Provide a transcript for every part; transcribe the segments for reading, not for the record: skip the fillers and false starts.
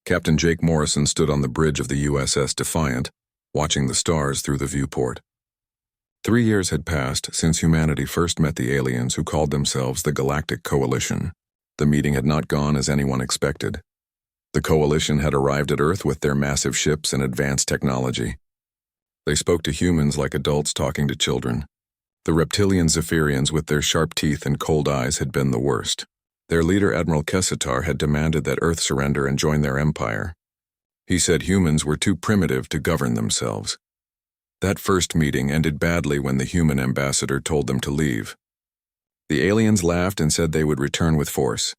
Captain Jake Morrison stood on the bridge of the USS Defiant, watching the stars through the viewport. 3 years had passed since humanity first met the aliens who called themselves the Galactic Coalition. The meeting had not gone as anyone expected. The Coalition had arrived at Earth with their massive ships and advanced technology. They spoke to humans like adults talking to children. The reptilian Zephyrians with their sharp teeth and cold eyes had been the worst. Their leader, Admiral Kessitar, had demanded that Earth surrender and join their empire. He said humans were too primitive to govern themselves. That first meeting ended badly when the human ambassador told them to leave. The aliens laughed and said they would return with force.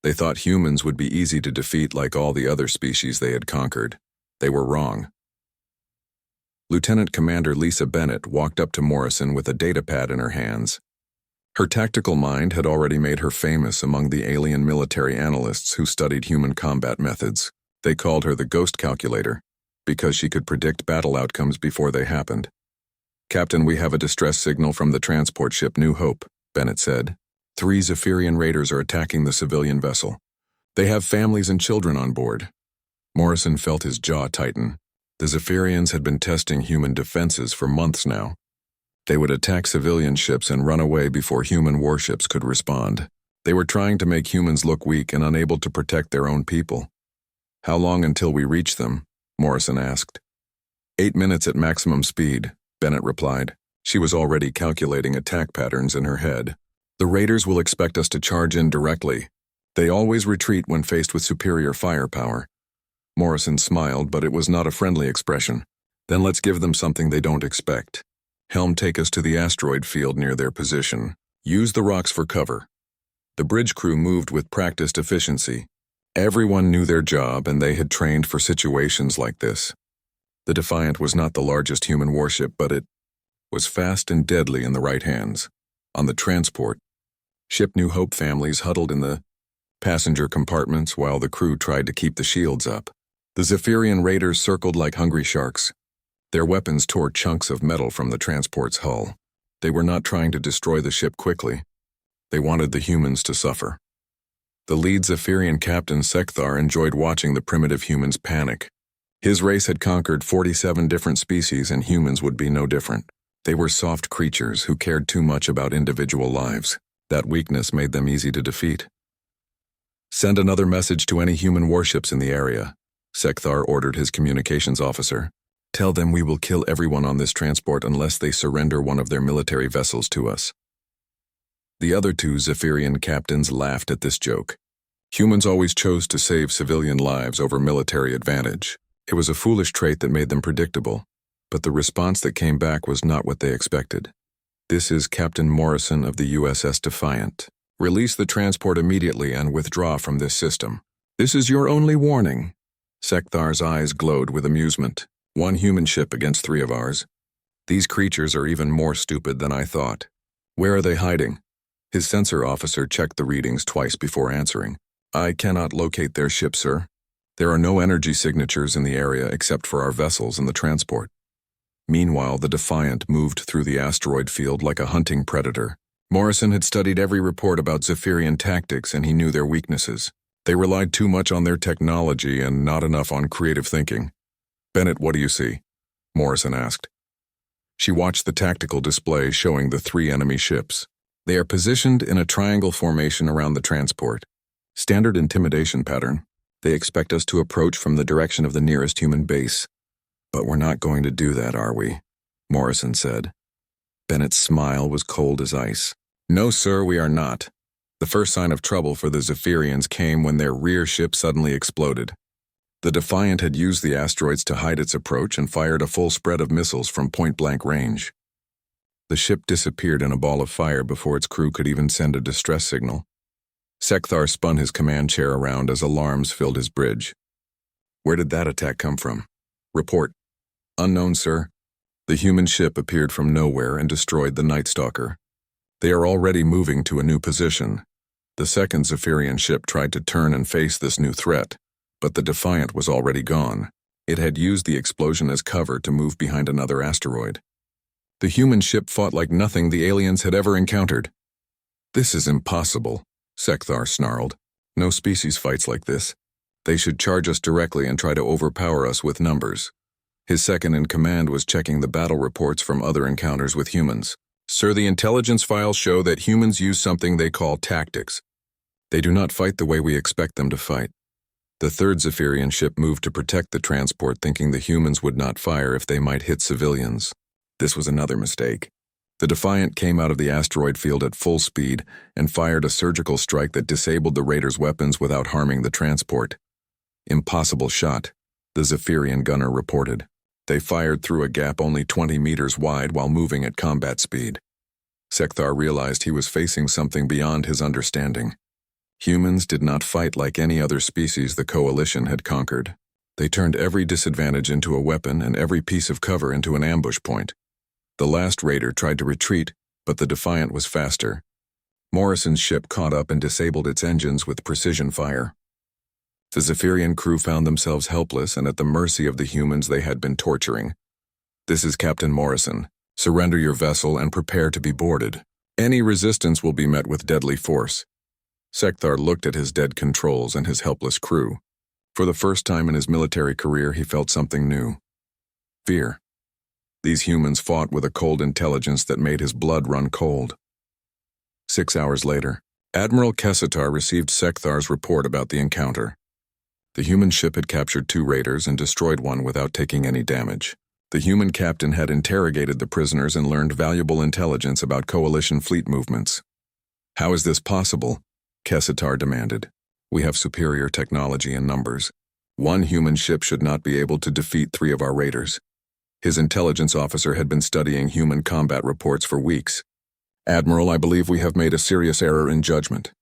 They thought humans would be easy to defeat like all the other species they had conquered. They were wrong. Lieutenant Commander Lisa Bennett walked up to Morrison with a datapad in her hands. Her tactical mind had already made her famous among the alien military analysts who studied human combat methods. They called her the Ghost Calculator, because she could predict battle outcomes before they happened. "Captain, we have a distress signal from the transport ship New Hope," Bennett said. 3 Zephyrian raiders are attacking the civilian vessel. They have families and children on board. Morrison felt his jaw tighten. The Zephyrians had been testing human defenses for months now. They would attack civilian ships and run away before human warships could respond. They were trying to make humans look weak and unable to protect their own people. "How long until we reach them?" Morrison asked. 8 minutes at maximum speed, Bennett replied. She was already calculating attack patterns in her head. "The raiders will expect us to charge in directly. They always retreat when faced with superior firepower." Morrison smiled, but it was not a friendly expression. "Then let's give them something they don't expect. Helm, take us to the asteroid field near their position. Use the rocks for cover." The bridge crew moved with practiced efficiency. Everyone knew their job, and they had trained for situations like this. The Defiant was not the largest human warship, but it was fast and deadly in the right hands. On the transport, Ship New Hope families huddled in the passenger compartments while the crew tried to keep the shields up. The Zephyrian raiders circled like hungry sharks. Their weapons tore chunks of metal from the transport's hull. They were not trying to destroy the ship quickly. They wanted the humans to suffer. The lead Zephyrian captain, Sekthar, enjoyed watching the primitive humans panic. His race had conquered 47 different species, and humans would be no different. They were soft creatures who cared too much about individual lives. That weakness made them easy to defeat. "Send another message to any human warships in the area," Sekthar ordered his communications officer. "Tell them we will kill everyone on this transport unless they surrender one of their military vessels to us." The other 2 Zephyrian captains laughed at this joke. Humans always chose to save civilian lives over military advantage. It was a foolish trait that made them predictable, but the response that came back was not what they expected. "This is Captain Morrison of the USS Defiant. Release the transport immediately and withdraw from this system. This is your only warning." Sekthar's eyes glowed with amusement. "1 human ship against 3 of ours. These creatures are even more stupid than I thought. Where are they hiding?" His sensor officer checked the readings twice before answering. "I cannot locate their ship, sir. There are no energy signatures in the area except for our vessels and the transport." Meanwhile, the Defiant moved through the asteroid field like a hunting predator. Morrison had studied every report about Zephyrian tactics, and he knew their weaknesses. They relied too much on their technology and not enough on creative thinking. "Bennett, what do you see?" Morrison asked. She watched the tactical display showing the 3 enemy ships. "They are positioned in a triangle formation around the transport. Standard intimidation pattern. They expect us to approach from the direction of the nearest human base. But we're not going to do that, are we?" Morrison said. Bennett's smile was cold as ice. "No, sir, we are not." The first sign of trouble for the Zephyrians came when their rear ship suddenly exploded. The Defiant had used the asteroids to hide its approach and fired a full spread of missiles from point-blank range. The ship disappeared in a ball of fire before its crew could even send a distress signal. Sekthar spun his command chair around as alarms filled his bridge. "Where did that attack come from?" "Report." "Unknown, sir. The human ship appeared from nowhere and destroyed the Night Stalker. They are already moving to a new position. The second Zephyrian ship tried to turn and face this new threat, but the Defiant was already gone. It had used the explosion as cover to move behind another asteroid. The human ship fought like nothing the aliens had ever encountered. "This is impossible," Sekthar snarled. "No species fights like this. They should charge us directly and try to overpower us with numbers. His second-in-command was checking the battle reports from other encounters with humans. Sir, the intelligence files show that humans use something they call tactics. They do not fight the way we expect them to fight. The third Zephyrian ship moved to protect the transport, thinking the humans would not fire if they might hit civilians. This was another mistake. The Defiant came out of the asteroid field at full speed and fired a surgical strike that disabled the raiders' weapons without harming the transport. Impossible shot, the Zephyrian gunner reported. They fired through a gap only 20 meters wide while moving at combat speed. Sekthar realized he was facing something beyond his understanding. Humans did not fight like any other species the Coalition had conquered. They turned every disadvantage into a weapon and every piece of cover into an ambush point. The last raider tried to retreat, but the Defiant was faster. Morrison's ship caught up and disabled its engines with precision fire. The Zephyrian crew found themselves helpless and at the mercy of the humans they had been torturing. "This is Captain Morrison. Surrender your vessel and prepare to be boarded. Any resistance will be met with deadly force." Sekthar looked at his dead controls and his helpless crew. For the first time in his military career, he felt something new. Fear. These humans fought with a cold intelligence that made his blood run cold. 6 hours later, Admiral Kessitar received Sekthar's report about the encounter. The human ship had captured 2 raiders and destroyed one without taking any damage. The human captain had interrogated the prisoners and learned valuable intelligence about Coalition fleet movements. "How is this possible?" Kessitar demanded. "We have superior technology and numbers. One human ship should not be able to defeat 3 of our raiders." His intelligence officer had been studying human combat reports for weeks. "Admiral, I believe we have made a serious error in judgment.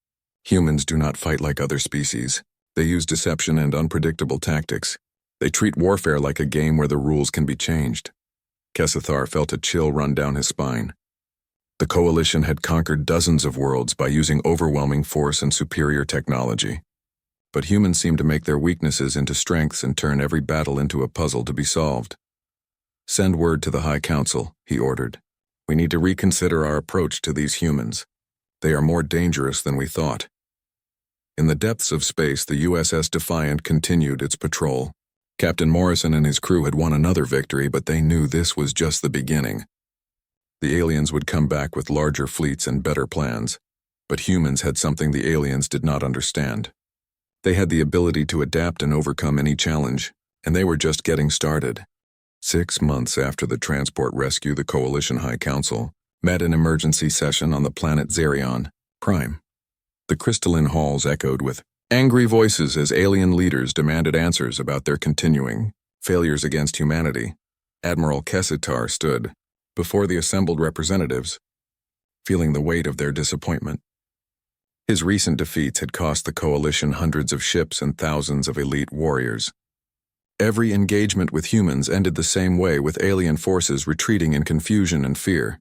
Humans do not fight like other species. They use deception and unpredictable tactics. They treat warfare like a game where the rules can be changed." Kessitar felt a chill run down his spine. The Coalition had conquered dozens of worlds by using overwhelming force and superior technology. But humans seem to make their weaknesses into strengths and turn every battle into a puzzle to be solved. "Send word to the High Council," he ordered. "We need to reconsider our approach to these humans. They are more dangerous than we thought." In the depths of space, the USS Defiant continued its patrol. Captain Morrison and his crew had won another victory, but they knew this was just the beginning. The aliens would come back with larger fleets and better plans, but humans had something the aliens did not understand. They had the ability to adapt and overcome any challenge, and they were just getting started. 6 months after the transport rescue, the Coalition High Council met an emergency session on the planet Zerion, Prime. The crystalline halls echoed with angry voices as alien leaders demanded answers about their continuing failures against humanity. Admiral Kessitar stood before the assembled representatives, feeling the weight of their disappointment. His recent defeats had cost the Coalition hundreds of ships and thousands of elite warriors. Every engagement with humans ended the same way, with alien forces retreating in confusion and fear.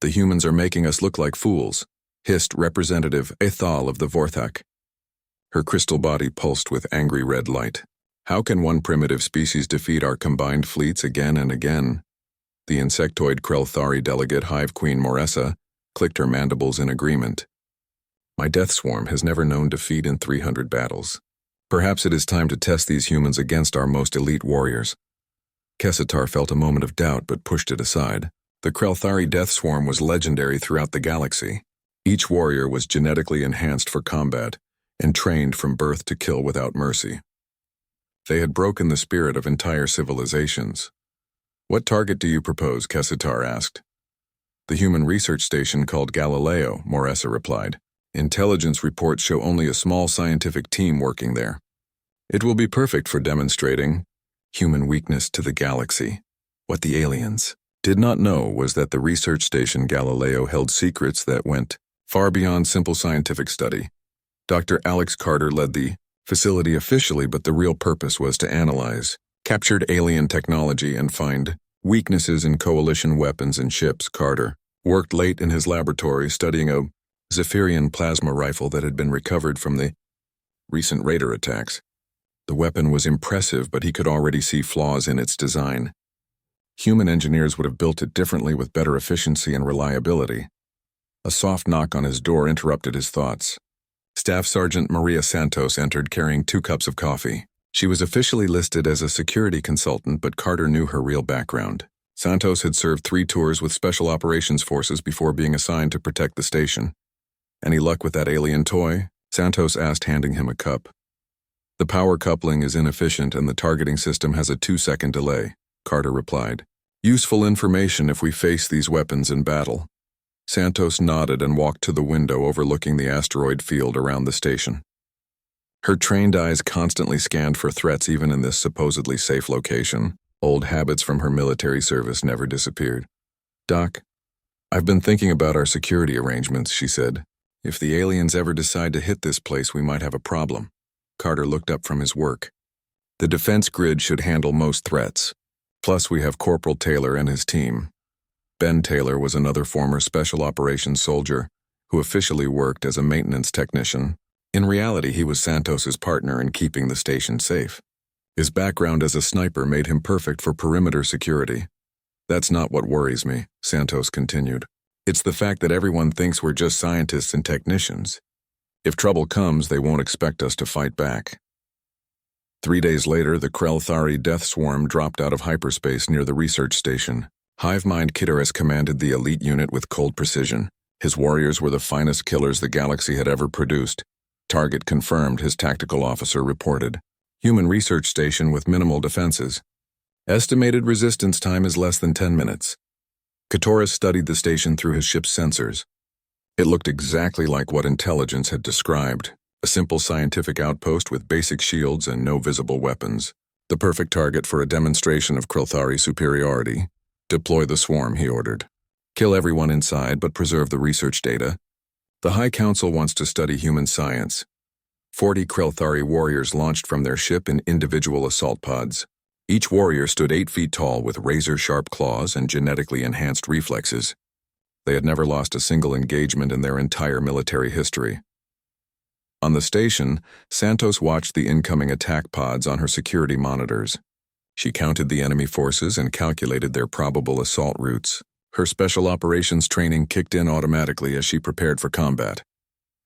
"The humans are making us look like fools," hissed Representative Ethal of the Vorthak. Her crystal body pulsed with angry red light. "How can one primitive species defeat our combined fleets again and again?" The insectoid Krelthari delegate, Hive Queen Moressa, clicked her mandibles in agreement. "My death swarm has never known defeat in 300 battles. Perhaps it is time to test these humans against our most elite warriors." Kessitar felt a moment of doubt but pushed it aside. The Krelthari death swarm was legendary throughout the galaxy. Each warrior was genetically enhanced for combat and trained from birth to kill without mercy. They had broken the spirit of entire civilizations. "What target do you propose?" Kessitar asked. "The human research station called Galileo," Moressa replied. "Intelligence reports show only a small scientific team working there. It will be perfect for demonstrating human weakness to the galaxy." What the aliens did not know was that the research station Galileo held secrets that went far beyond simple scientific study. Dr. Alex Carter led the facility officially, but the real purpose was to analyze captured alien technology and find weaknesses in Coalition weapons and ships. Carter worked late in his laboratory studying a Zephyrian plasma rifle that had been recovered from the recent raider attacks. The weapon was impressive, but he could already see flaws in its design. Human engineers would have built it differently with better efficiency and reliability. A soft knock on his door interrupted his thoughts. Staff Sergeant Maria Santos entered carrying 2 cups of coffee. She was officially listed as a security consultant, but Carter knew her real background. Santos had served 3 tours with Special Operations Forces before being assigned to protect the station. "Any luck with that alien toy?" Santos asked, handing him a cup. "The power coupling is inefficient and the targeting system has a 2-second delay," Carter replied. "Useful information if we face these weapons in battle." Santos nodded and walked to the window overlooking the asteroid field around the station. Her trained eyes constantly scanned for threats even in this supposedly safe location. Old habits from her military service never disappeared. "Doc, I've been thinking about our security arrangements," she said. "If the aliens ever decide to hit this place, we might have a problem." Carter looked up from his work. "The defense grid should handle most threats. Plus, we have Corporal Taylor and his team." Ben Taylor was another former Special Operations soldier who officially worked as a maintenance technician. In reality, he was Santos's partner in keeping the station safe. His background as a sniper made him perfect for perimeter security. "That's not what worries me," Santos continued. "It's the fact that everyone thinks we're just scientists and technicians. If trouble comes, they won't expect us to fight back." 3 days later, the Krell-Thari death swarm dropped out of hyperspace near the research station. Hivemind Kitteris commanded the elite unit with cold precision. His warriors were the finest killers the galaxy had ever produced. "Target confirmed," his tactical officer reported. "Human research station with minimal defenses. Estimated resistance time is less than 10 minutes. Kitteris studied the station through his ship's sensors. It looked exactly like what intelligence had described. A simple scientific outpost with basic shields and no visible weapons. The perfect target for a demonstration of Krell-Thari superiority. "Deploy the swarm," he ordered. "Kill everyone inside, but preserve the research data. The High Council wants to study human science." 40 Krell-Thari warriors launched from their ship in individual assault pods. Each warrior stood 8 feet tall with razor-sharp claws and genetically enhanced reflexes. They had never lost a single engagement in their entire military history. On the station, Santos watched the incoming attack pods on her security monitors. She counted the enemy forces and calculated their probable assault routes. Her special operations training kicked in automatically as she prepared for combat.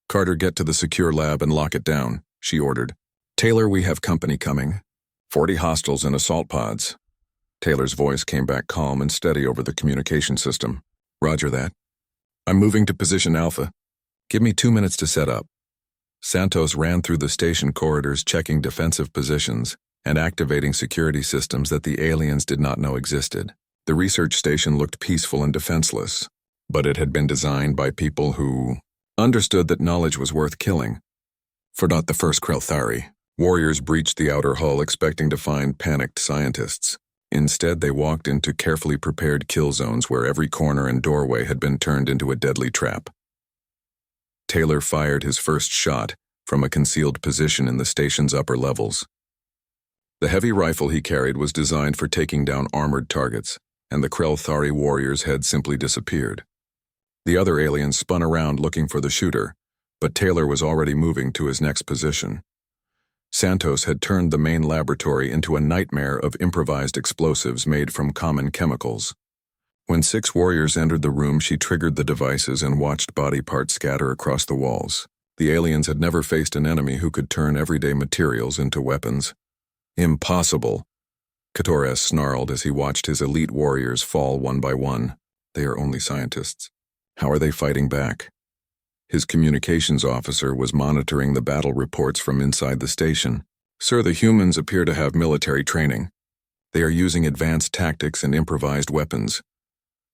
"Carter, get to the secure lab and lock it down," she ordered. "Taylor, we have company coming. 40 hostiles in assault pods." Taylor's voice came back calm and steady over the communication system. "Roger that. I'm moving to position Alpha. Give me 2 minutes to set up." Santos ran through the station corridors checking defensive positions and activating security systems that the aliens did not know existed. The research station looked peaceful and defenseless, but it had been designed by people who understood that knowledge was worth killing. For not the first Krell-Thari, warriors breached the outer hull expecting to find panicked scientists. Instead, they walked into carefully prepared kill zones where every corner and doorway had been turned into a deadly trap. Taylor fired his first shot from a concealed position in the station's upper levels. The heavy rifle he carried was designed for taking down armored targets, and the Krell-Thari warrior's head simply disappeared. The other aliens spun around looking for the shooter, but Taylor was already moving to his next position. Santos had turned the main laboratory into a nightmare of improvised explosives made from common chemicals. When 6 warriors entered the room, she triggered the devices and watched body parts scatter across the walls. The aliens had never faced an enemy who could turn everyday materials into weapons. "Impossible," Kitteris snarled as he watched his elite warriors fall one by one. "They are only scientists. How are they fighting back?" His communications officer was monitoring the battle reports from inside the station. "Sir, the humans appear to have military training. They are using advanced tactics and improvised weapons.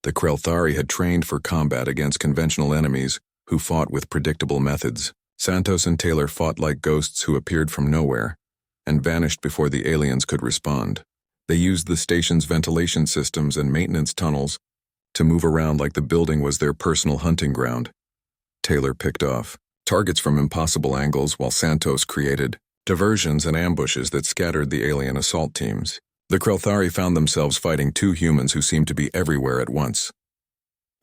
The Krell-Thari had trained for combat against conventional enemies who fought with predictable methods. Santos and Taylor fought like ghosts who appeared from nowhere and vanished before the aliens could respond. They used the station's ventilation systems and maintenance tunnels to move around like the building was their personal hunting ground. Taylor picked off targets from impossible angles while Santos created diversions and ambushes that scattered the alien assault teams. The Krell-Thari found themselves fighting 2 humans who seemed to be everywhere at once.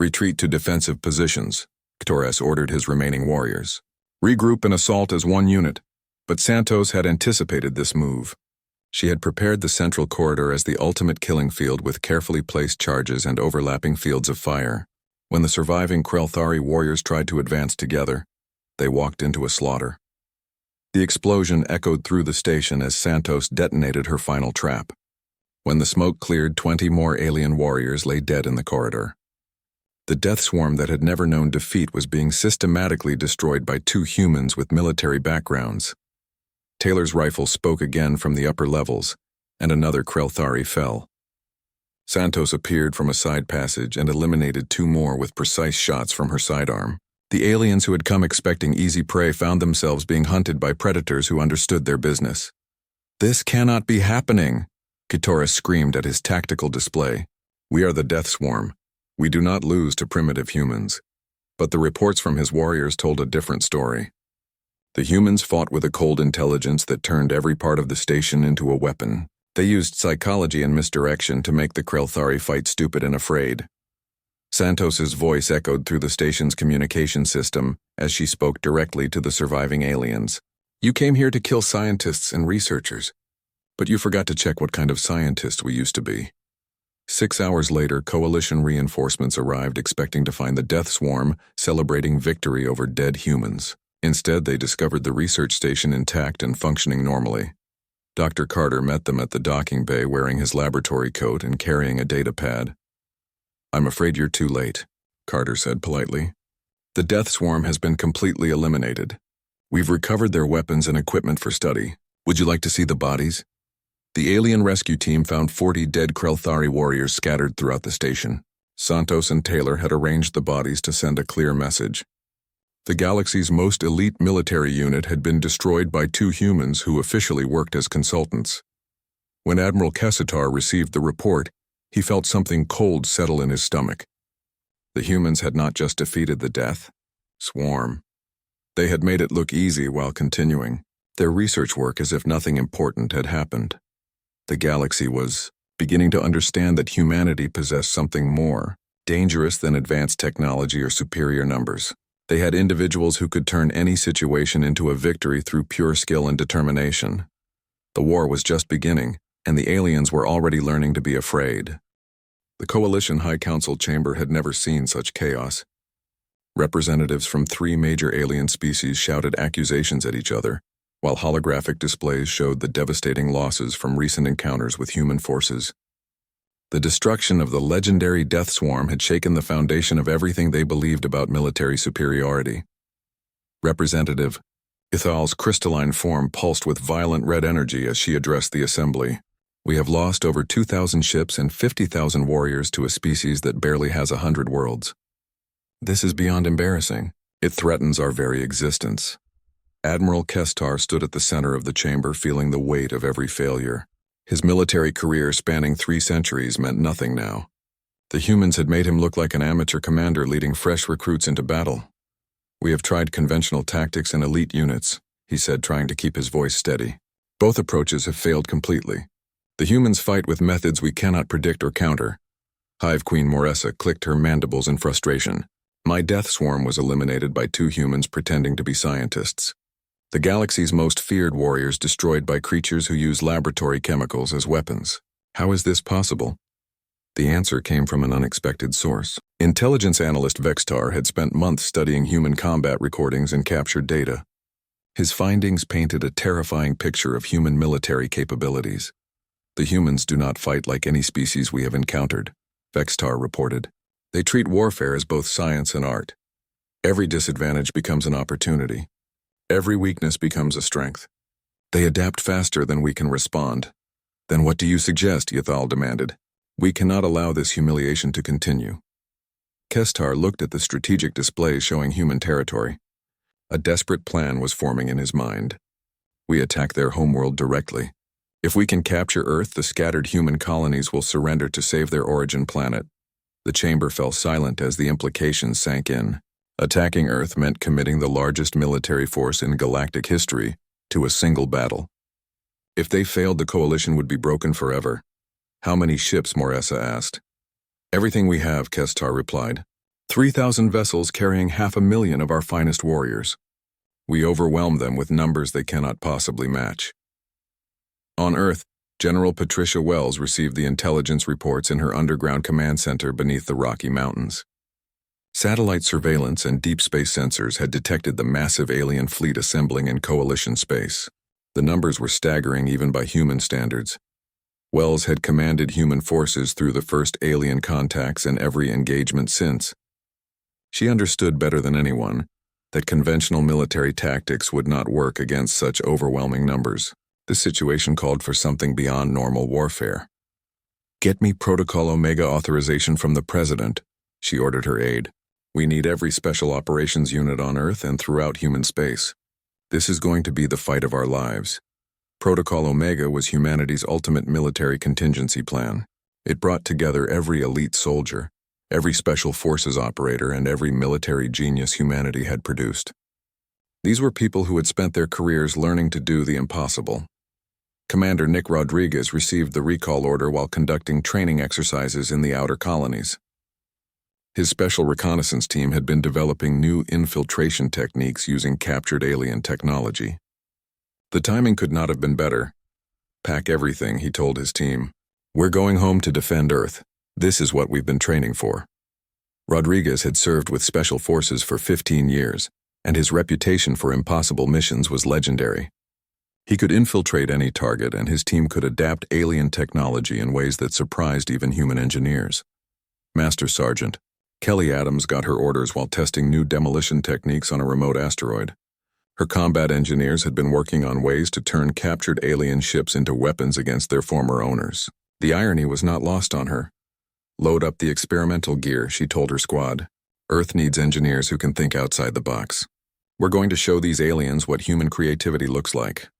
"Retreat to defensive positions," Kitteris ordered his remaining warriors. "Regroup and assault as 1 unit." But Santos had anticipated this move. She had prepared the central corridor as the ultimate killing field with carefully placed charges and overlapping fields of fire. When the surviving Krell-Thari warriors tried to advance together, They walked into a slaughter. The explosion echoed through the station as Santos detonated her final trap. When the smoke cleared, 20 more alien warriors lay dead in the corridor. The death swarm that had never known defeat was being systematically destroyed by 2 humans with military backgrounds. Taylor's rifle spoke again from the upper levels, and another Krelthari fell. Santos appeared from a side passage and eliminated 2 more with precise shots from her sidearm. The aliens who had come expecting easy prey found themselves being hunted by predators who understood their business. "This cannot be happening," Kitoris screamed at his tactical display. "We are the death swarm. We do not lose to primitive humans." But the reports from his warriors told a different story. The humans fought with a cold intelligence that turned every part of the station into a weapon. They used psychology and misdirection to make the Krelthari fight stupid and afraid. Santos's voice echoed through the station's communication system as she spoke directly to the surviving aliens. "You came here to kill scientists and researchers, but you forgot to check what kind of scientist we used to be." 6 hours later, coalition reinforcements arrived expecting to find the death swarm celebrating victory over dead humans. Instead, they discovered the research station intact and functioning normally. Dr. Carter met them at the docking bay wearing his laboratory coat and carrying a data pad. "I'm afraid you're too late," Carter said politely. "The death swarm has been completely eliminated. We've recovered their weapons and equipment for study. Would you like to see the bodies?" The alien rescue team found 40 dead Krelthari warriors scattered throughout the station. Santos and Taylor had arranged the bodies to send a clear message. The galaxy's most elite military unit had been destroyed by 2 humans who officially worked as consultants. When Admiral Kessitar received the report, he felt something cold settle in his stomach. The humans had not just defeated the death swarm. They had made it look easy while continuing their research work as if nothing important had happened. The galaxy was beginning to understand that humanity possessed something more dangerous than advanced technology or superior numbers. They had individuals who could turn any situation into a victory through pure skill and determination. The war was just beginning, and the aliens were already learning to be afraid. The Coalition High Council chamber had never seen such chaos. Representatives from 3 major alien species shouted accusations at each other, while holographic displays showed the devastating losses from recent encounters with human forces. The destruction of the legendary death swarm had shaken the foundation of everything they believed about military superiority. Representative Ithal's crystalline form pulsed with violent red energy as she addressed the assembly. "We have lost over 2,000 ships and 50,000 warriors to a species that barely has 100 worlds. This is beyond embarrassing. It threatens our very existence." Admiral Kestar stood at the center of the chamber, feeling the weight of every failure. His military career spanning 3 centuries meant nothing now. The humans had made him look like an amateur commander leading fresh recruits into battle. "We have tried conventional tactics and elite units," he said, trying to keep his voice steady. "Both approaches have failed completely. The humans fight with methods we cannot predict or counter." Hive Queen Moressa clicked her mandibles in frustration. "My death swarm was eliminated by 2 humans pretending to be scientists. The galaxy's most feared warriors destroyed by creatures who use laboratory chemicals as weapons. How is this possible?" The answer came from an unexpected source. Intelligence analyst Vextar had spent months studying human combat recordings and captured data. His findings painted a terrifying picture of human military capabilities. "The humans do not fight like any species we have encountered," Vextar reported. "They treat warfare as both science and art. Every disadvantage becomes an opportunity. Every weakness becomes a strength. They adapt faster than we can respond." "Then what do you suggest?" Yathal demanded. "We cannot allow this humiliation to continue." Kestar looked at the strategic display showing human territory. A desperate plan was forming in his mind. "We attack their homeworld directly. If we can capture Earth, the scattered human colonies will surrender to save their origin planet." The chamber fell silent as the implications sank in. Attacking Earth meant committing the largest military force in galactic history to a single battle. If they failed, the coalition would be broken forever. "How many ships?" Moressa asked. "Everything we have," Kestar replied. 3,000 vessels carrying 500,000 of our finest warriors. We overwhelm them with numbers they cannot possibly match." On Earth, General Patricia Wells received the intelligence reports in her underground command center beneath the Rocky Mountains. Satellite surveillance and deep space sensors had detected the massive alien fleet assembling in coalition space. The numbers were staggering even by human standards. Wells had commanded human forces through the first alien contacts and every engagement since. She understood better than anyone that conventional military tactics would not work against such overwhelming numbers. The situation called for something beyond normal warfare. "Get me Protocol Omega authorization from the President," she ordered her aide. "We need every special operations unit on Earth and throughout human space. This is going to be the fight of our lives." Protocol Omega was humanity's ultimate military contingency plan. It brought together every elite soldier, every special forces operator, and every military genius humanity had produced. These were people who had spent their careers learning to do the impossible. Commander Nick Rodriguez received the recall order while conducting training exercises in the outer colonies. His special reconnaissance team had been developing new infiltration techniques using captured alien technology. The timing could not have been better. "Pack everything," he told his team. "We're going home to defend Earth. This is what we've been training for." Rodriguez had served with Special Forces for 15 years, and his reputation for impossible missions was legendary. He could infiltrate any target, and his team could adapt alien technology in ways that surprised even human engineers. Master Sergeant Kelly Adams got her orders while testing new demolition techniques on a remote asteroid. Her combat engineers had been working on ways to turn captured alien ships into weapons against their former owners. The irony was not lost on her. "Load up the experimental gear," she told her squad. "Earth needs engineers who can think outside the box. We're going to show these aliens what human creativity looks like."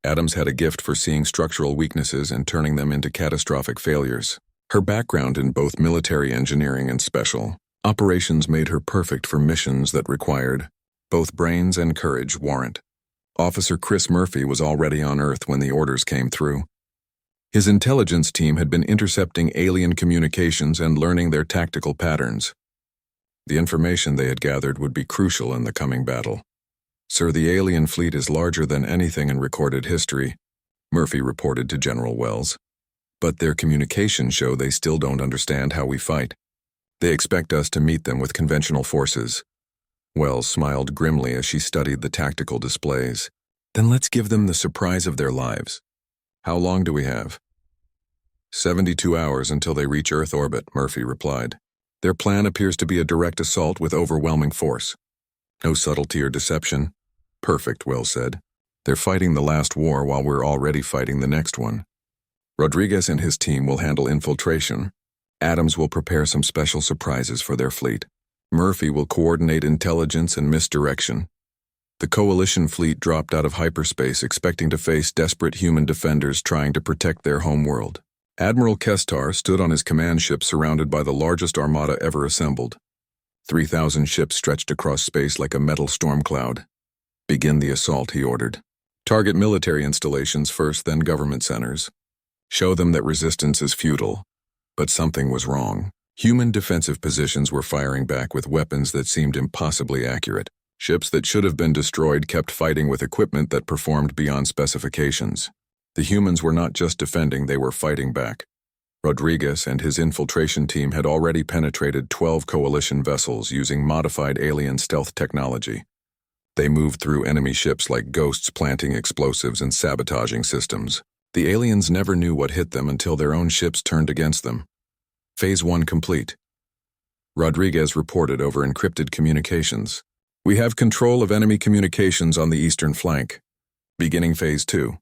Adams had a gift for seeing structural weaknesses and turning them into catastrophic failures. Her background in both military engineering and special operations made her perfect for missions that required both brains and courage. Warrant. Officer Chris Murphy was already on Earth when the orders came through. His intelligence team had been intercepting alien communications and learning their tactical patterns. The information they had gathered would be crucial in the coming battle. "Sir, the alien fleet is larger than anything in recorded history," Murphy reported to General Wells. "But their communications show they still don't understand how we fight. They expect us to meet them with conventional forces." Wells smiled grimly as she studied the tactical displays. "Then let's give them the surprise of their lives. How long do we have?" 72 hours until they reach Earth orbit," Murphy replied. "Their plan appears to be a direct assault with overwhelming force. No subtlety or deception." "Perfect," Wells said. "They're fighting the last war while we're already fighting the next one. Rodriguez and his team will handle infiltration. Adams will prepare some special surprises for their fleet. Murphy will coordinate intelligence and misdirection." The coalition fleet dropped out of hyperspace, expecting to face desperate human defenders trying to protect their homeworld. Admiral Kestar stood on his command ship surrounded by the largest armada ever assembled. 3,000 ships stretched across space like a metal storm cloud. "Begin the assault," he ordered. "Target military installations first, then government centers. Show them that resistance is futile." But something was wrong. Human defensive positions were firing back with weapons that seemed impossibly accurate. Ships that should have been destroyed kept fighting with equipment that performed beyond specifications. The humans were not just defending, they were fighting back. Rodriguez and his infiltration team had already penetrated 12 coalition vessels using modified alien stealth technology. They moved through enemy ships like ghosts, planting explosives and sabotaging systems. The aliens never knew what hit them until their own ships turned against them. Phase 1 complete. Rodriguez reported over encrypted communications. "We have control of enemy communications on the eastern flank. Beginning Phase 2.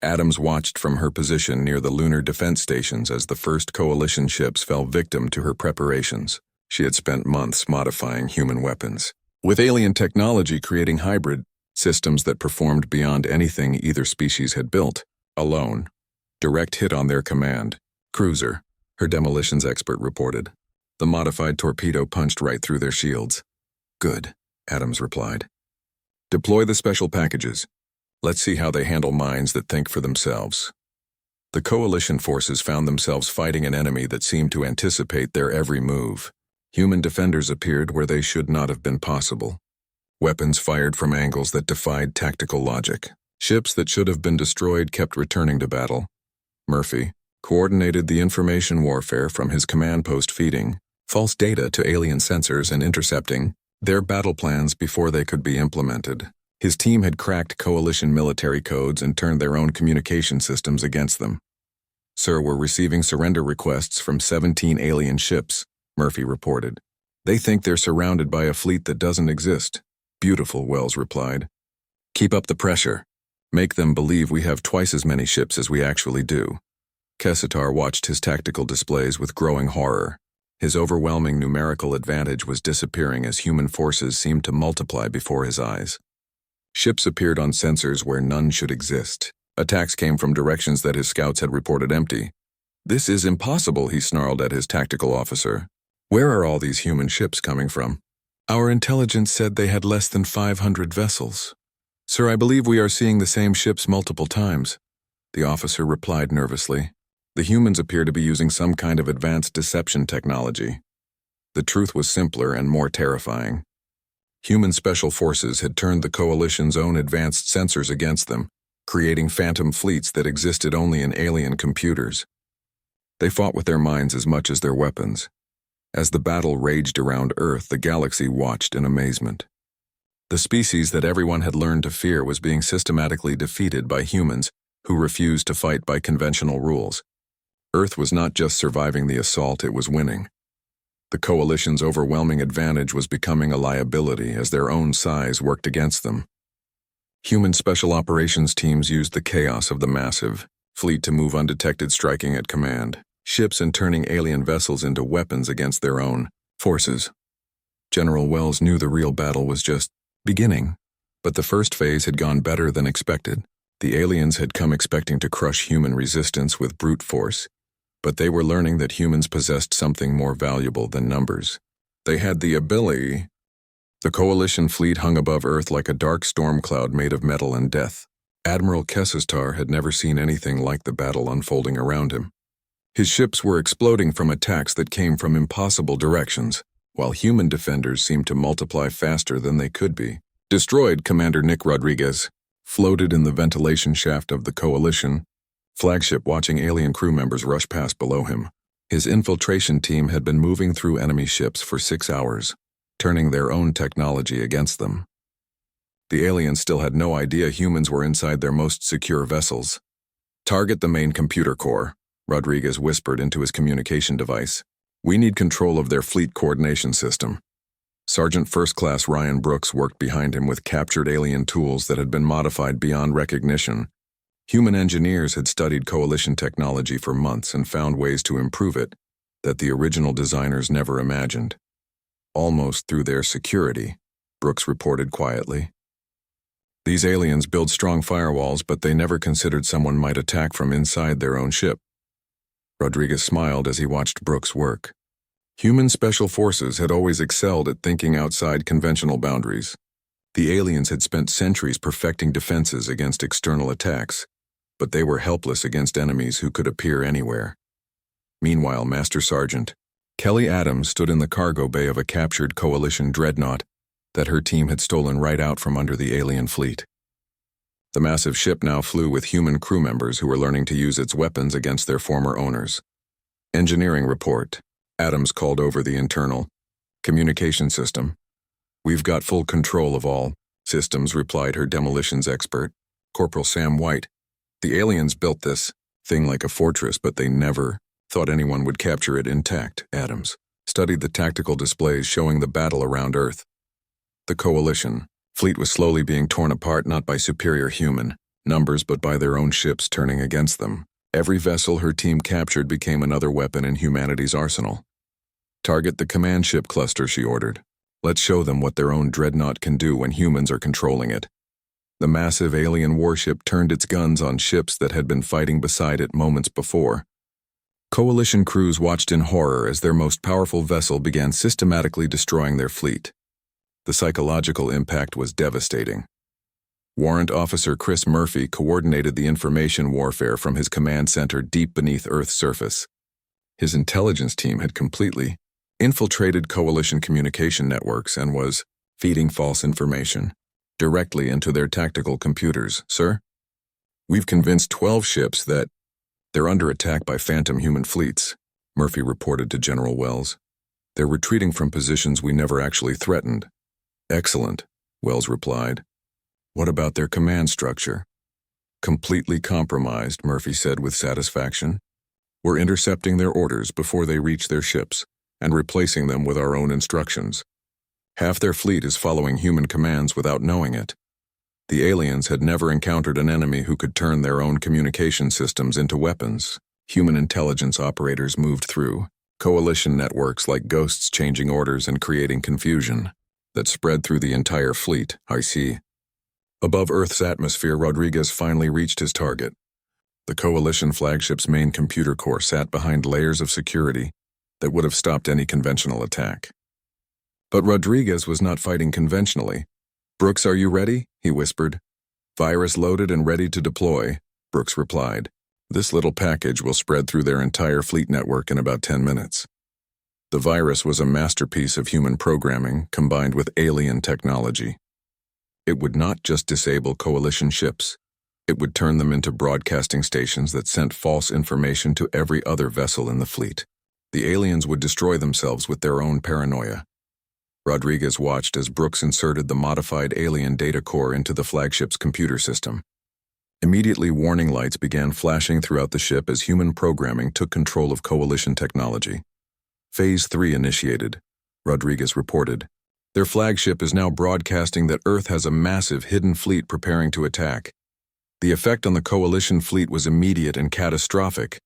Adams watched from her position near the lunar defense stations as the first coalition ships fell victim to her preparations. She had spent months modifying human weapons, with alien technology creating hybrid systems that performed beyond anything either species had built. Alone. Direct hit on their command cruiser, her demolitions expert reported. The modified torpedo punched right through their shields. "Good," Adams replied. "Deploy the special packages. Let's see how they handle minds that think for themselves." The coalition forces found themselves fighting an enemy that seemed to anticipate their every move. Human defenders appeared where they should not have been possible. Weapons fired from angles that defied tactical logic. Ships that should have been destroyed kept returning to battle. Murphy coordinated the information warfare from his command post feeding false data to alien sensors and intercepting their battle plans before they could be implemented. His team had cracked coalition military codes and turned their own communication systems against them. "Sir, we're receiving surrender requests from 17 alien ships," Murphy reported. "They think they're surrounded by a fleet that doesn't exist." "Beautiful," Wells replied. "Keep up the pressure. Make them believe we have twice as many ships as we actually do." Kessitar watched his tactical displays with growing horror. His overwhelming numerical advantage was disappearing as human forces seemed to multiply before his eyes. Ships appeared on sensors where none should exist. Attacks came from directions that his scouts had reported empty. "This is impossible," he snarled at his tactical officer. "Where are all these human ships coming from?" "Our intelligence said they had less than 500 vessels." "Sir, I believe we are seeing the same ships multiple times," the officer replied nervously. "The humans appear to be using some kind of advanced deception technology." The truth was simpler and more terrifying. Human special forces had turned the coalition's own advanced sensors against them, creating phantom fleets that existed only in alien computers. They fought with their minds as much as their weapons. As the battle raged around Earth, the galaxy watched in amazement. The species that everyone had learned to fear was being systematically defeated by humans who refused to fight by conventional rules. Earth was not just surviving the assault, it was winning. The coalition's overwhelming advantage was becoming a liability as their own size worked against them. Human special operations teams used the chaos of the massive fleet to move undetected, striking at command ships and turning alien vessels into weapons against their own forces. General Wells knew the real battle was just beginning, but the first phase had gone better than expected. The aliens had come expecting to crush human resistance with brute force, but they were learning that humans possessed something more valuable than numbers. They had the ability. The coalition fleet hung above Earth like a dark storm cloud made of metal and death. Admiral Kessitar had never seen anything like the battle unfolding around him. His ships were exploding from attacks that came from impossible directions, while human defenders seemed to multiply faster than they could be. "Destroyed," Commander Nick Rodriguez floated in the ventilation shaft of the coalition flagship, watching alien crew members rush past below him. His infiltration team had been moving through enemy ships for 6 hours, turning their own technology against them. The aliens still had no idea humans were inside their most secure vessels. "Target the main computer core," Rodriguez whispered into his communication device. "We need control of their fleet coordination system." Sergeant First Class Ryan Brooks worked behind him with captured alien tools that had been modified beyond recognition. Human engineers had studied coalition technology for months and found ways to improve it that the original designers never imagined. "Almost through their security," Brooks reported quietly. "These aliens build strong firewalls, but they never considered someone might attack from inside their own ship." Rodriguez smiled as he watched Brooks work. Human special forces had always excelled at thinking outside conventional boundaries. The aliens had spent centuries perfecting defenses against external attacks, but they were helpless against enemies who could appear anywhere. Meanwhile, Master Sergeant Kelly Adams stood in the cargo bay of a captured coalition dreadnought that her team had stolen right out from under the alien fleet. The massive ship now flew with human crew members who were learning to use its weapons against their former owners. "Engineering report," Adams called over the internal communication system. "We've got full control of all systems," replied her demolitions expert, Corporal Sam White. "The aliens built this thing like a fortress, but they never thought anyone would capture it intact." Adams studied the tactical displays showing the battle around Earth. The coalition fleet was slowly being torn apart, not by superior human numbers, but by their own ships turning against them. Every vessel her team captured became another weapon in humanity's arsenal. "Target the command ship cluster," she ordered. "Let's show them what their own dreadnought can do when humans are controlling it." The massive alien warship turned its guns on ships that had been fighting beside it moments before. Coalition crews watched in horror as their most powerful vessel began systematically destroying their fleet. The psychological impact was devastating. Warrant Officer Chris Murphy coordinated the information warfare from his command center deep beneath Earth's surface. His intelligence team had completely infiltrated coalition communication networks and was feeding false information directly into their tactical computers. "Sir, we've convinced 12 ships that they're under attack by phantom human fleets," Murphy reported to General Wells. They're retreating from positions we never actually threatened. Excellent, Wells replied. What about their command structure? Completely compromised, Murphy said with satisfaction. We're intercepting their orders before they reach their ships and replacing them with our own instructions. Half their fleet is following human commands without knowing it. The aliens had never encountered an enemy who could turn their own communication systems into weapons. Human intelligence operators moved through, coalition networks like ghosts changing orders and creating confusion that spread through the entire fleet. I see. Above Earth's atmosphere, Rodriguez finally reached his target. The coalition flagship's main computer core sat behind layers of security that would have stopped any conventional attack. But Rodriguez was not fighting conventionally. Brooks, are you ready? He whispered. Virus loaded and ready to deploy, Brooks replied. This little package will spread through their entire fleet network in about 10 minutes. The virus was a masterpiece of human programming combined with alien technology. It would not just disable coalition ships. It would turn them into broadcasting stations that sent false information to every other vessel in the fleet. The aliens would destroy themselves with their own paranoia. Rodriguez watched as Brooks inserted the modified alien data core into the flagship's computer system. Immediately, warning lights began flashing throughout the ship as human programming took control of coalition technology. Phase 3 initiated, Rodriguez reported. Their flagship is now broadcasting that Earth has a massive hidden fleet preparing to attack. The effect on the coalition fleet was immediate and catastrophic.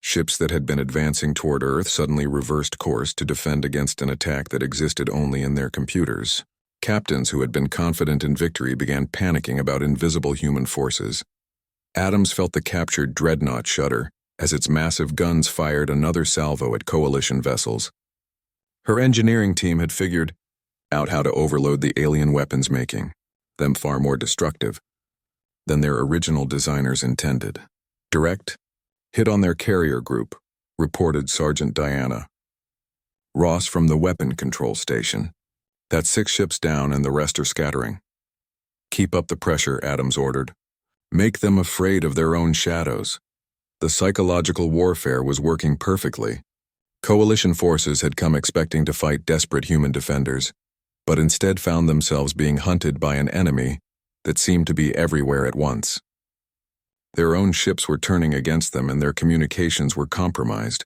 Ships that had been advancing toward Earth suddenly reversed course to defend against an attack that existed only in their computers. Captains who had been confident in victory began panicking about invisible human forces. Adams felt the captured dreadnought shudder as its massive guns fired another salvo at coalition vessels. Her engineering team had figured out how to overload the alien weapons, making them far more destructive than their original designers intended. Direct hit on their carrier group, reported Sergeant Diana Ross from the weapon control station. That's 6 ships down and the rest are scattering. Keep up the pressure, Adams ordered. Make them afraid of their own shadows. The psychological warfare was working perfectly. Coalition forces had come expecting to fight desperate human defenders, but instead found themselves being hunted by an enemy that seemed to be everywhere at once. Their own ships were turning against them and their communications were compromised.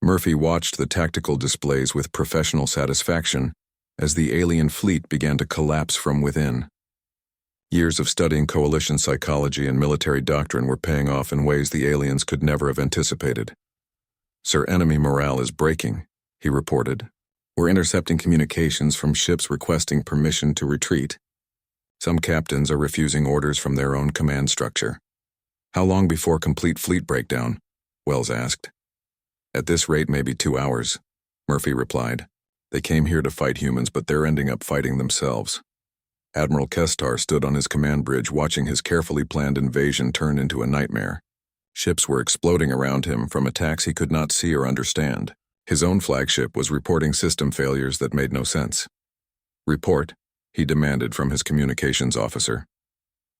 Murphy watched the tactical displays with professional satisfaction as the alien fleet began to collapse from within. Years of studying coalition psychology and military doctrine were paying off in ways the aliens could never have anticipated. Sir, enemy morale is breaking, he reported. We're intercepting communications from ships requesting permission to retreat. Some captains are refusing orders from their own command structure. How long before complete fleet breakdown? Wells asked. At this rate, maybe 2 hours, Murphy replied. They came here to fight humans, but they're ending up fighting themselves. Admiral Kestar stood on his command bridge watching his carefully planned invasion turn into a nightmare. Ships were exploding around him from attacks he could not see or understand. His own flagship was reporting system failures that made no sense. Report, he demanded from his communications officer.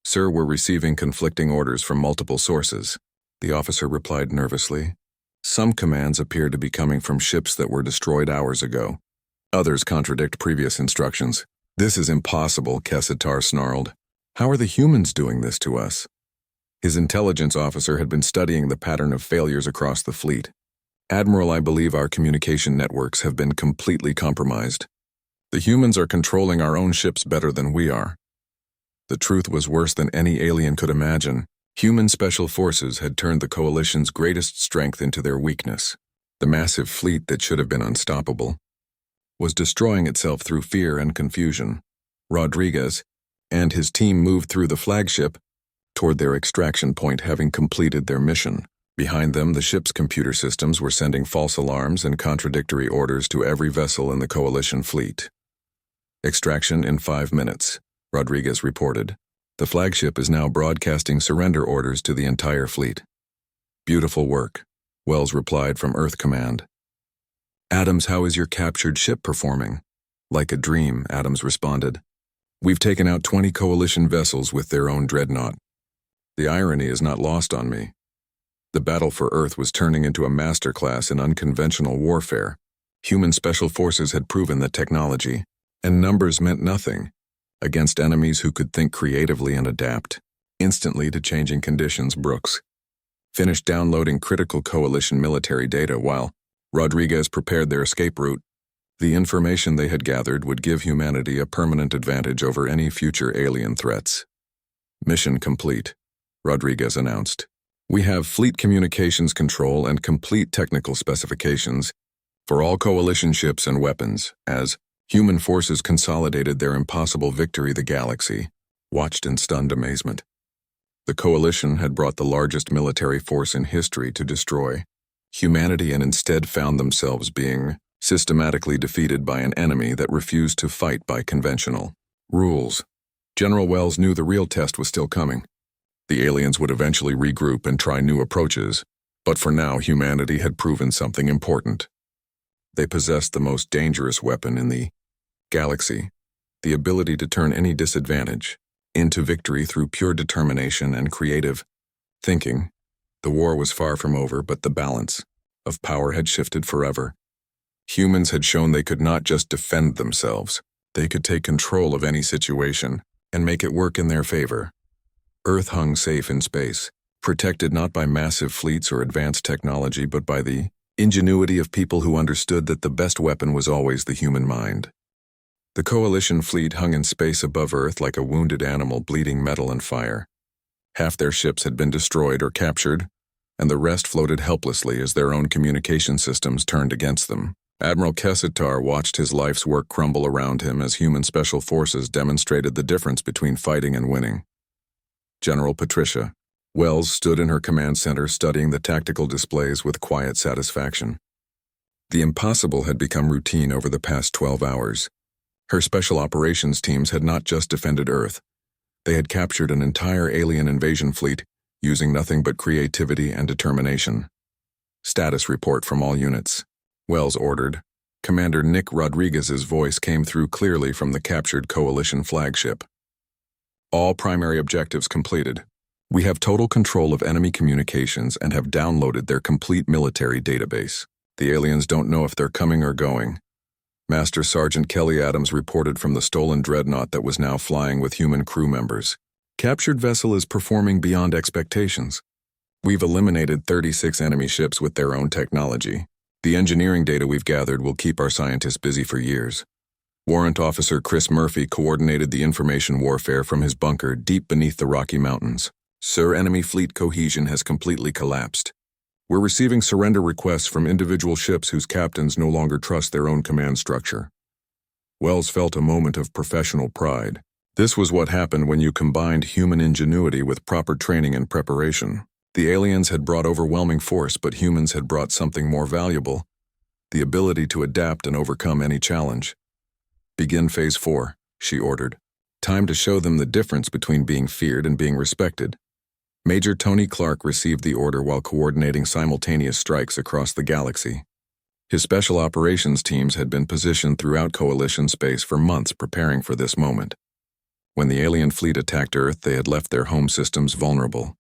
Sir, we're receiving conflicting orders from multiple sources, the officer replied nervously. Some commands appear to be coming from ships that were destroyed hours ago. Others contradict previous instructions. This is impossible, Kestar snarled. How are the humans doing this to us? His intelligence officer had been studying the pattern of failures across the fleet. Admiral, I believe our communication networks have been completely compromised. The humans are controlling our own ships better than we are. The truth was worse than any alien could imagine. Human special forces had turned the coalition's greatest strength into their weakness. The massive fleet that should have been unstoppable was destroying itself through fear and confusion. Rodriguez and his team moved through the flagship toward their extraction point, having completed their mission. Behind them, the ship's computer systems were sending false alarms and contradictory orders to every vessel in the coalition fleet. Extraction in 5 minutes, Rodriguez reported. The flagship is now broadcasting surrender orders to the entire fleet. Beautiful work, Wells replied from Earth Command. Adams, how is your captured ship performing? Like a dream, Adams responded. We've taken out 20 coalition vessels with their own dreadnought. The irony is not lost on me. The battle for Earth was turning into a masterclass in unconventional warfare. Human special forces had proven that technology and numbers meant nothing against enemies who could think creatively and adapt instantly to changing conditions. Brooks finished downloading critical coalition military data while Rodriguez prepared their escape route. The information they had gathered would give humanity a permanent advantage over any future alien threats. Mission complete, Rodriguez announced. We have fleet communications control and complete technical specifications for all coalition ships and weapons. As human forces consolidated their impossible victory, the galaxy watched in stunned amazement. The coalition had brought the largest military force in history to destroy humanity and instead found themselves being systematically defeated by an enemy that refused to fight by conventional rules. General Wells knew the real test was still coming. The aliens would eventually regroup and try new approaches, but for now humanity had proven something important. They possessed the most dangerous weapon in the galaxy, the ability to turn any disadvantage into victory through pure determination and creative thinking. The war was far from over, but the balance of power had shifted forever. Humans had shown they could not just defend themselves, they could take control of any situation and make it work in their favor. Earth hung safe in space, protected not by massive fleets or advanced technology but by the ingenuity of people who understood that the best weapon was always the human mind. The coalition fleet hung in space above Earth like a wounded animal bleeding metal and fire. Half their ships had been destroyed or captured, and the rest floated helplessly as their own communication systems turned against them. Admiral Kessitar watched his life's work crumble around him as human special forces demonstrated the difference between fighting and winning. General Patricia Wells stood in her command center studying the tactical displays with quiet satisfaction. The impossible had become routine over the past 12 hours. Her special operations teams had not just defended Earth. They had captured an entire alien invasion fleet using nothing but creativity and determination. Status report from all units, Wells ordered. Commander Nick Rodriguez's voice came through clearly from the captured coalition flagship. All primary objectives completed. We have total control of enemy communications and have downloaded their complete military database. The aliens don't know if they're coming or going. Master Sergeant Kelly Adams reported from the stolen dreadnought that was now flying with human crew members. Captured vessel is performing beyond expectations. We've eliminated 36 enemy ships with their own technology. The engineering data we've gathered will keep our scientists busy for years. Warrant Officer Chris Murphy coordinated the information warfare from his bunker deep beneath the Rocky Mountains. Sir, enemy fleet cohesion has completely collapsed. We're receiving surrender requests from individual ships whose captains no longer trust their own command structure. Wells felt a moment of professional pride. This was what happened when you combined human ingenuity with proper training and preparation. The aliens had brought overwhelming force, but humans had brought something more valuable: the ability to adapt and overcome any challenge. Begin Phase 4, she ordered. Time to show them the difference between being feared and being respected. Major Tony Clark received the order while coordinating simultaneous strikes across the galaxy. His special operations teams had been positioned throughout coalition space for months preparing for this moment. When the alien fleet attacked Earth, they had left their home systems vulnerable.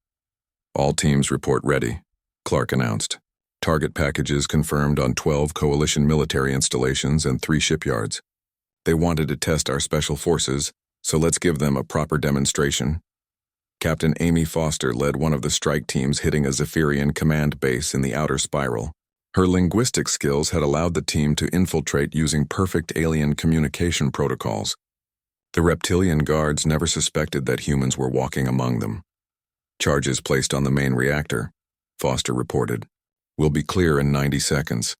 All teams report ready, Clark announced. Target packages confirmed on 12 coalition military installations and 3 shipyards. They wanted to test our special forces, so let's give them a proper demonstration. Captain Amy Foster led one of the strike teams hitting a Zephyrian command base in the outer spiral. Her linguistic skills had allowed the team to infiltrate using perfect alien communication protocols. The reptilian guards never suspected that humans were walking among them. Charges placed on the main reactor, Foster reported, will be clear in 90 seconds.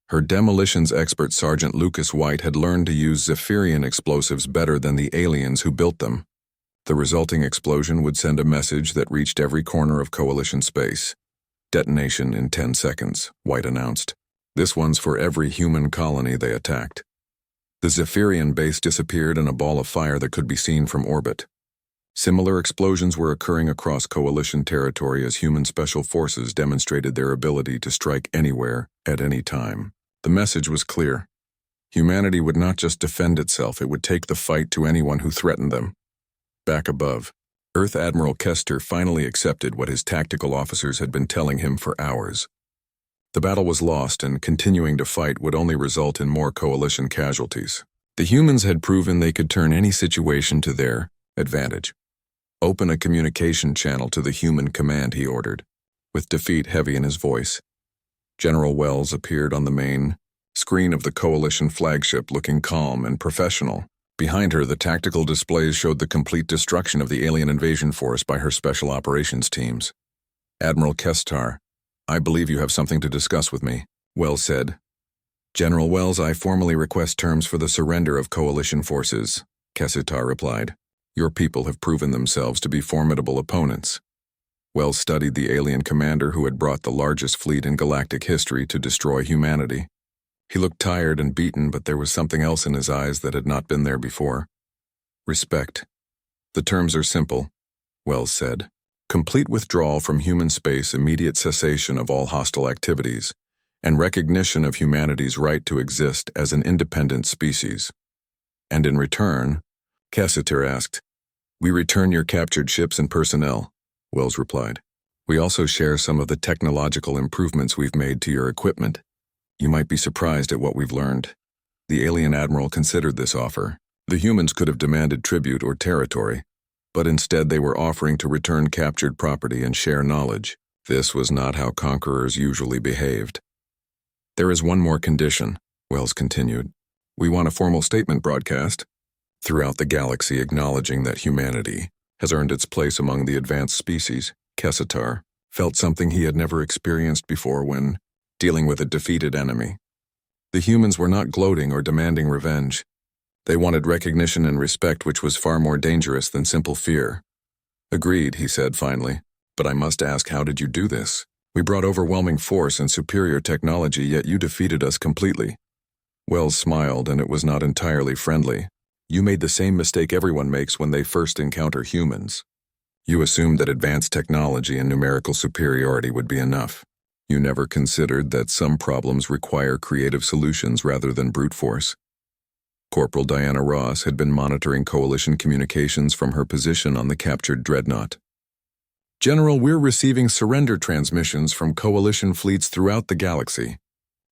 Her demolitions expert Sergeant Lucas White had learned to use Zephyrian explosives better than the aliens who built them. The resulting explosion would send a message that reached every corner of coalition space. Detonation in 10 seconds, White announced. This one's for every human colony they attacked. The Zephyrian base disappeared in a ball of fire that could be seen from orbit. Similar explosions were occurring across coalition territory as human special forces demonstrated their ability to strike anywhere, at any time. The message was clear. Humanity would not just defend itself, it would take the fight to anyone who threatened them. Back above, Earth Admiral Kester finally accepted what his tactical officers had been telling him for hours. The battle was lost, and continuing to fight would only result in more coalition casualties. The humans had proven they could turn any situation to their advantage. "Open a communication channel to the human command," he ordered, with defeat heavy in his voice. General Wells appeared on the main screen of the coalition flagship, looking calm and professional. Behind her, the tactical displays showed the complete destruction of the alien invasion force by her special operations teams. "Admiral Kestar, I believe you have something to discuss with me," Wells said. "General Wells, I formally request terms for the surrender of coalition forces," Kestar replied. "Your people have proven themselves to be formidable opponents." Wells studied the alien commander who had brought the largest fleet in galactic history to destroy humanity. He looked tired and beaten, but there was something else in his eyes that had not been there before. "Respect. The terms are simple," Wells said. "Complete withdrawal from human space, immediate cessation of all hostile activities, and recognition of humanity's right to exist as an independent species." "And in return," Kestar asked. "We return your captured ships and personnel," Wells replied. "We also share some of the technological improvements we've made to your equipment. You might be surprised at what we've learned." The alien admiral considered this offer. The humans could have demanded tribute or territory, but instead they were offering to return captured property and share knowledge. This was not how conquerors usually behaved. "There is one more condition," Wells continued. "We want a formal statement broadcast throughout the galaxy acknowledging that humanity has earned its place among the advanced species." Kestar felt something he had never experienced before when dealing with a defeated enemy. The humans were not gloating or demanding revenge. They wanted recognition and respect, which was far more dangerous than simple fear. "Agreed," he said finally. "But I must ask, how did you do this? We brought overwhelming force and superior technology, yet you defeated us completely." Wells smiled, and it was not entirely friendly. "You made the same mistake everyone makes when they first encounter humans. You assumed that advanced technology and numerical superiority would be enough. You never considered that some problems require creative solutions rather than brute force." Corporal Diana Ross had been monitoring coalition communications from her position on the captured dreadnought. "General, we're receiving surrender transmissions from coalition fleets throughout the galaxy.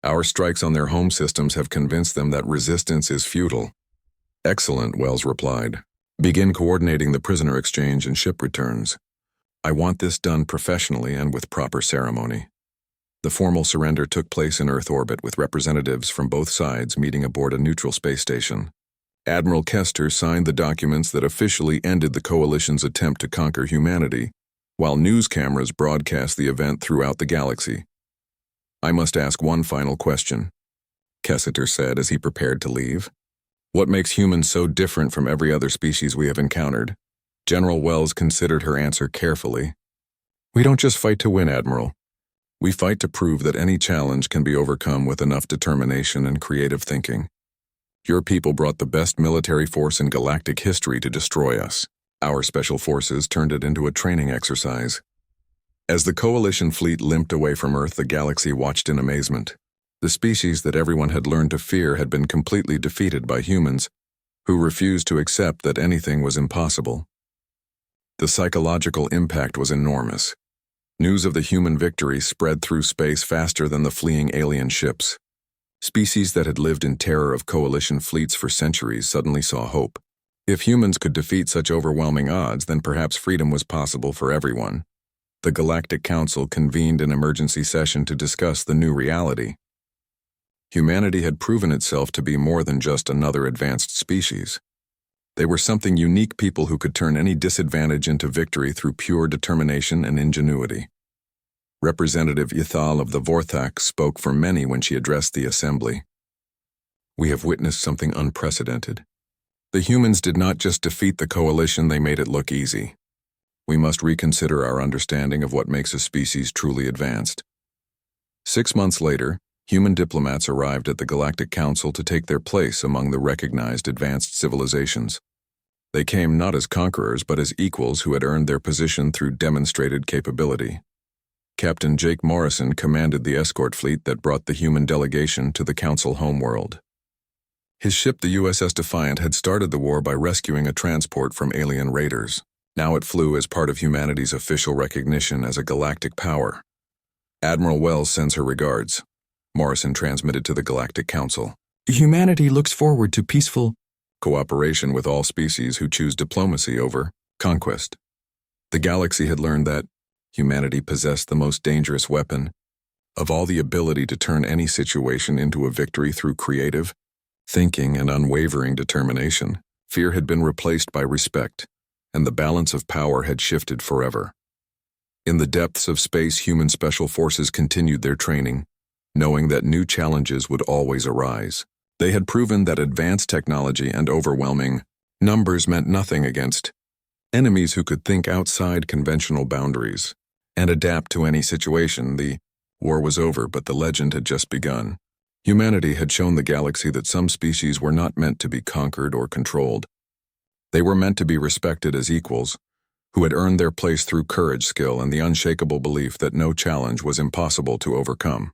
Our strikes on their home systems have convinced them that resistance is futile." "Excellent," Wells replied. "Begin coordinating the prisoner exchange and ship returns. I want this done professionally and with proper ceremony." The formal surrender took place in Earth orbit, with representatives from both sides meeting aboard a neutral space station. Admiral Kestar signed the documents that officially ended the coalition's attempt to conquer humanity, while news cameras broadcast the event throughout the galaxy. "I must ask one final question," Kestar said as he prepared to leave. "What makes humans so different from every other species we have encountered?" General Wells considered her answer carefully. "We don't just fight to win, Admiral. We fight to prove that any challenge can be overcome with enough determination and creative thinking. Your people brought the best military force in galactic history to destroy us. Our special forces turned it into a training exercise." As the coalition fleet limped away from Earth, the galaxy watched in amazement. The species that everyone had learned to fear had been completely defeated by humans, who refused to accept that anything was impossible. The psychological impact was enormous. News of the human victory spread through space faster than the fleeing alien ships. Species that had lived in terror of coalition fleets for centuries suddenly saw hope. If humans could defeat such overwhelming odds, then perhaps freedom was possible for everyone. The Galactic Council convened an emergency session to discuss the new reality. Humanity had proven itself to be more than just another advanced species. They were something unique, people who could turn any disadvantage into victory through pure determination and ingenuity. Representative Ethal of the Vorthak spoke for many when she addressed the assembly. "We have witnessed something unprecedented. The humans did not just defeat the coalition, they made it look easy. We must reconsider our understanding of what makes a species truly advanced." 6 months later, human diplomats arrived at the Galactic Council to take their place among the recognized advanced civilizations. They came not as conquerors but as equals who had earned their position through demonstrated capability. Captain Jake Morrison commanded the escort fleet that brought the human delegation to the Council homeworld. His ship, the USS Defiant, had started the war by rescuing a transport from alien raiders. Now it flew as part of humanity's official recognition as a galactic power. Admiral Wells sends her regards. Morrison transmitted to the Galactic Council. Humanity looks forward to peaceful cooperation with all species who choose diplomacy over conquest. The galaxy had learned that humanity possessed the most dangerous weapon of all, the ability to turn any situation into a victory through creative thinking and unwavering determination. Fear had been replaced by respect, and the balance of power had shifted forever. In the depths of space, human special forces continued their training, knowing that new challenges would always arise. They had proven that advanced technology and overwhelming numbers meant nothing against enemies who could think outside conventional boundaries and adapt to any situation. The war was over, but the legend had just begun. Humanity had shown the galaxy that some species were not meant to be conquered or controlled. They were meant to be respected as equals, who had earned their place through courage, skill, and the unshakable belief that no challenge was impossible to overcome.